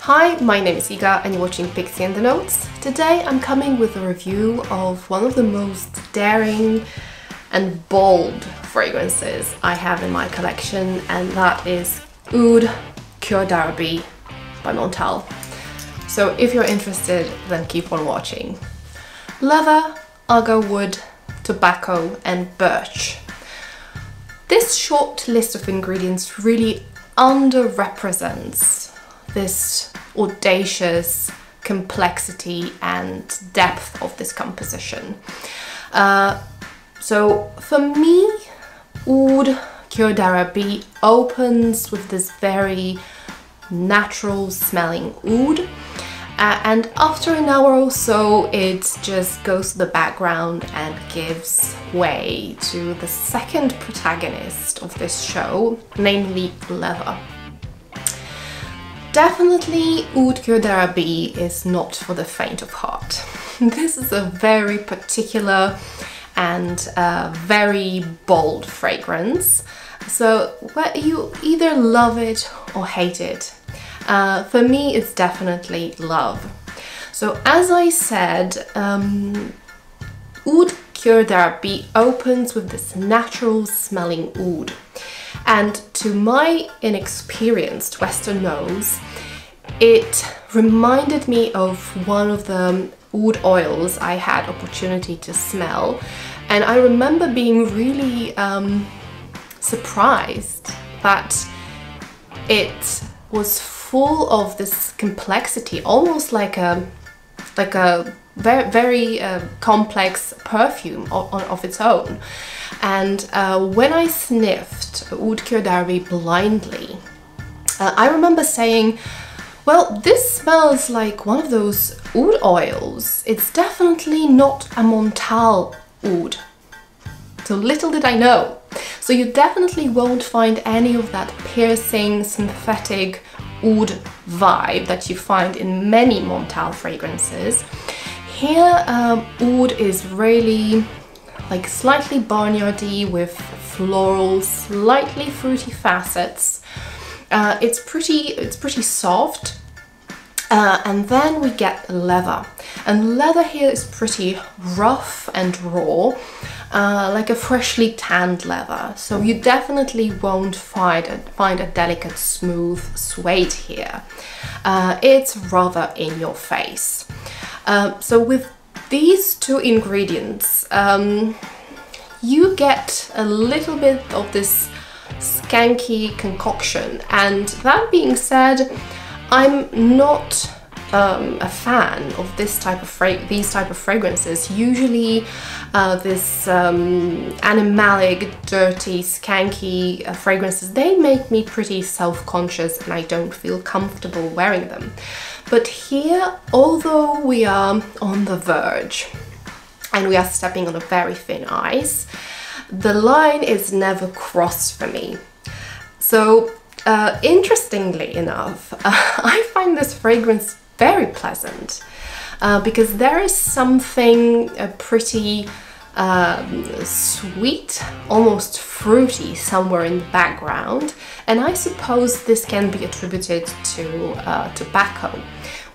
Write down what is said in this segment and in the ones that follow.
Hi, my name is Iga and you're watching Pixie and the Notes. Today I'm coming with a review of one of the most daring and bold fragrances I have in my collection, and that is Aoud Cuir d'Arabie by Montale. So if you're interested, then keep on watching. Leather, agar wood, tobacco and birch. This short list of ingredients really underrepresents this audacious complexity and depth of this composition. So for me, Aoud Cuir d'Arabie opens with this very natural smelling oud, and after an hour or so it just goes to the background and gives way to the second protagonist of this show, namely leather. Definitely Aoud Cuir d'Arabie is not for the faint of heart. This is a very particular and very bold fragrance, so you either love it or hate it. For me it's definitely love. So as I said, Aoud Cuir d'Arabie opens with this natural smelling oud. And to my inexperienced Western nose, it reminded me of one of the oud oils I had opportunity to smell, and I remember being really surprised that it was full of this complexity, almost like a very complex perfume of its own. And when I sniffed Aoud Cuir d'Arabie blindly, I remember saying, well, this smells like one of those oud oils. It's definitely not a Montale oud. So little did I know. So you definitely won't find any of that piercing, synthetic oud vibe that you find in many Montale fragrances. Here, oud is really like slightly barnyardy with floral, slightly fruity facets. It's pretty soft, and then we get leather, and leather here is pretty rough and raw, like a freshly tanned leather. So you definitely won't find a delicate, smooth suede here. It's rather in your face. So with these two ingredients, you get a little bit of this skanky concoction, and that being said, I'm not a fan of these type of fragrances. Usually this animalic, dirty, skanky fragrances, they make me pretty self-conscious and I don't feel comfortable wearing them. But here, although we are on the verge and we are stepping on a very thin ice, the line is never crossed for me. So interestingly enough, I find this fragrance very pleasant because there is something pretty sweet, almost fruity somewhere in the background, and I suppose this can be attributed to tobacco,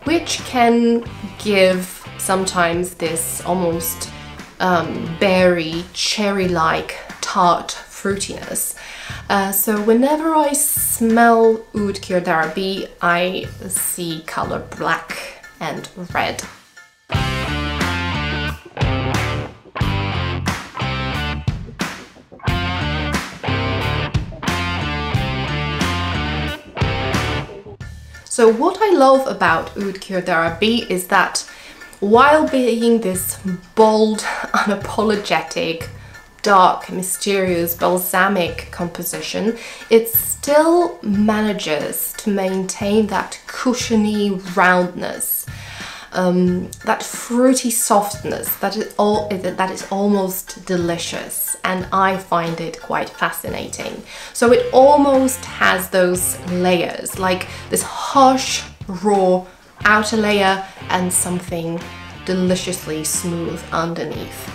which can give sometimes this almost berry, cherry-like tart fruitiness. So whenever I smell Aoud Cuir d'Arabie, I see color black and red. So what I love about Aoud Cuir d'Arabie is that while being this bold, unapologetic, dark, mysterious, balsamic composition, it still manages to maintain that cushiony roundness, that fruity softness that is almost delicious, and I find it quite fascinating. So it almost has those layers, like this harsh, raw outer layer and something deliciously smooth underneath.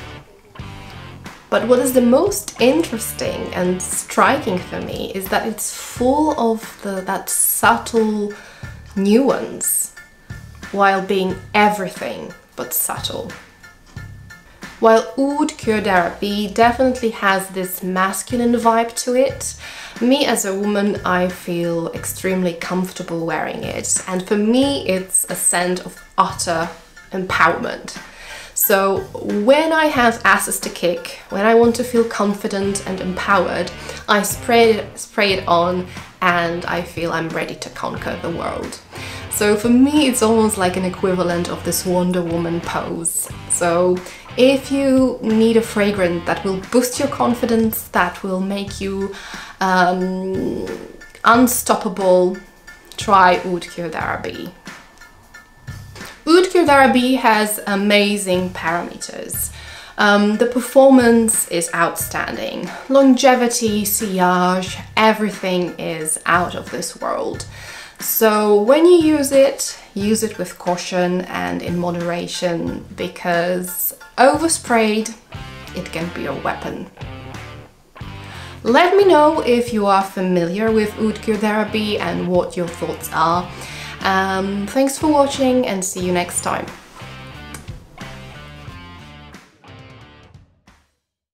But what is the most interesting and striking for me is that it's full of that subtle nuance while being everything but subtle. While Oud Cuir d'Arabie definitely has this masculine vibe to it, me as a woman, I feel extremely comfortable wearing it, and for me it's a scent of utter empowerment. So when I have asses to kick, when I want to feel confident and empowered, I spray it on and I feel I'm ready to conquer the world. So for me it's almost like an equivalent of this Wonder Woman pose. So if you need a fragrance that will boost your confidence, that will make you unstoppable, try Oud Cuir d'Arabie. Oud Cuir d'Arabie has amazing parameters. The performance is outstanding. Longevity, sillage, everything is out of this world. So when you use it with caution and in moderation, because oversprayed, it can be a weapon. Let me know if you are familiar with Oud Cuir d'Arabie and what your thoughts are. Thanks for watching and see you next time.